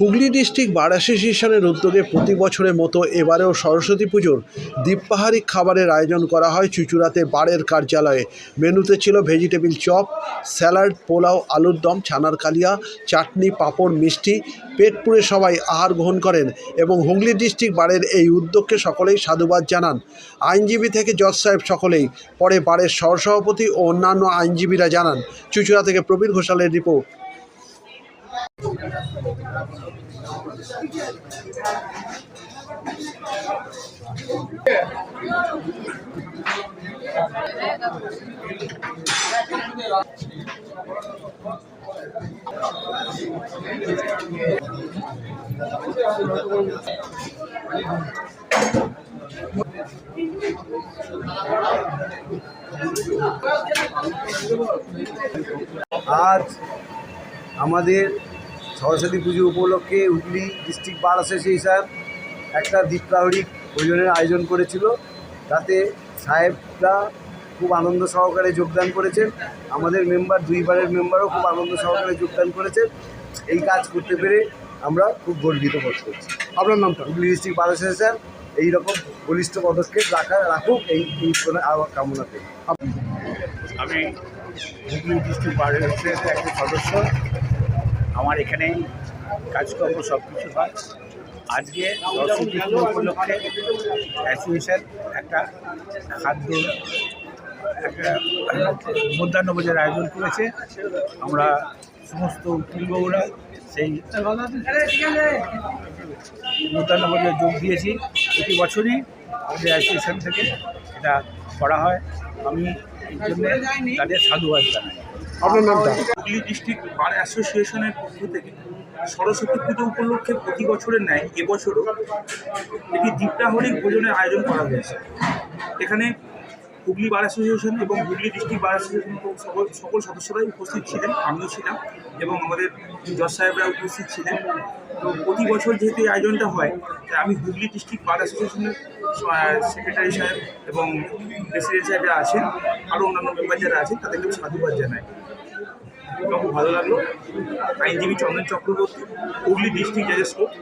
Hooghly district বার অ্যাসোসিয়েশনের উদ্যোগে প্রতি বছরের মতো এবারেও সরস্বতী পুজোর দ্বীপপাহাড়ি খাবারের আয়োজন করা হয় চুঁচুড়াতে বারের কার্যালয়ে। মেনুতে ছিল ভেজিটেবিল চপ, স্যালাড, পোলাও, আলুর দম, ছানার কালিয়া, চাটনি, পাঁপড়, মিষ্টি। পেট পুড়ে সবাই আহার গ্রহণ করেন এবং হুগলি ডিস্ট্রিক্ট বারের এই উদ্যোগকে সকলেই সাধুবাদ জানান। আইনজীবী থেকে জজ সাহেব সকলেই। পরে বারের সহসভাপতি ও অন্যান্য আইনজীবীরা জানান। চুঁচুড়া থেকে প্রবীর ঘোষালের রিপোর্ট। আজ আমাদের সরস্বতী পুজো উপলক্ষে হুগলি ডিস্ট্রিক্ট বার অ্যাসোসিয়েশন একটা দ্বীপপ্রাহরিক ভোজনের আয়োজন করেছিল। তাতে সাহেবরা খুব আনন্দ সহকারে যোগদান করেছেন। আমাদের মেম্বার, দুইবারের মেম্বারও খুব আনন্দ সহকারে যোগদান করেছেন। এই কাজ করতে পেরে আমরা খুব গর্বিত বোধ করছি। আপনার নামটা? হুগলি ডিস্ট্রিক্ট বার অ্যাসোসিয়েশন এইরকম বলিষ্ঠ পদক্ষেপ রাখুক এই কামনা করি। আমি হুগলি ডিস্ট্রিক্ট বার অ্যাসোসিয়েশনের একজন সদস্য। আমার এখানে কাজকর্ম সব কিছু হয়। আজকে সরস্বতী পুজো উপলক্ষে অ্যাসোসিয়েশন একটা খাদ্য একটা মধ্যাহ্নভোজের আয়োজন করেছে। আমরা সমস্ত উকিলবাবুরা সেই মধ্যাহ্নভোজে যোগ দিয়েছি। প্রতি বছরই আমাদের অ্যাসোসিয়েশন থেকে এটা করা হয়। আমি এই জন্য তাদের সাধুবাদ জানাই। আপনার নামটা? হুগলি ডিস্ট্রিক্ট বার অ্যাসোসিয়েশনের পক্ষ থেকে সরস্বতী পুজো উপলক্ষে প্রতি বছরের ন্যায় এবছরও একটি দ্বীপপ্রাহরিক ভোজনের আয়োজন করা হয়েছে। এখানে হুগলি বার অ্যাসোসিয়েশন এবং হুগলি ডিস্ট্রিক্ট বার অ্যাসোসিয়েশন সকল সদস্যরাই উপস্থিত ছিলেন, আমিও ছিলাম এবং আমাদের জজ সাহেবরা উপস্থিত ছিলেন। তো প্রতি বছর যেহেতু এই আয়োজনটা হয়, তাই আমি হুগলি ডিস্ট্রিক্ট বার অ্যাসোসিয়েশনের সেক্রেটারি সাহেব এবং প্রেসিডেন্ট সাহেব যারা আছেন, আরও অন্যান্য মেম্বার যারা আছেন, তাদেরকে সাধুবাদ জানাই। খুব ভালো লাগলো। আইনজীবী চন্দন চক্রবর্তী, হুগলি ডিস্ট্রিক্ট জাজেস কোর্ট।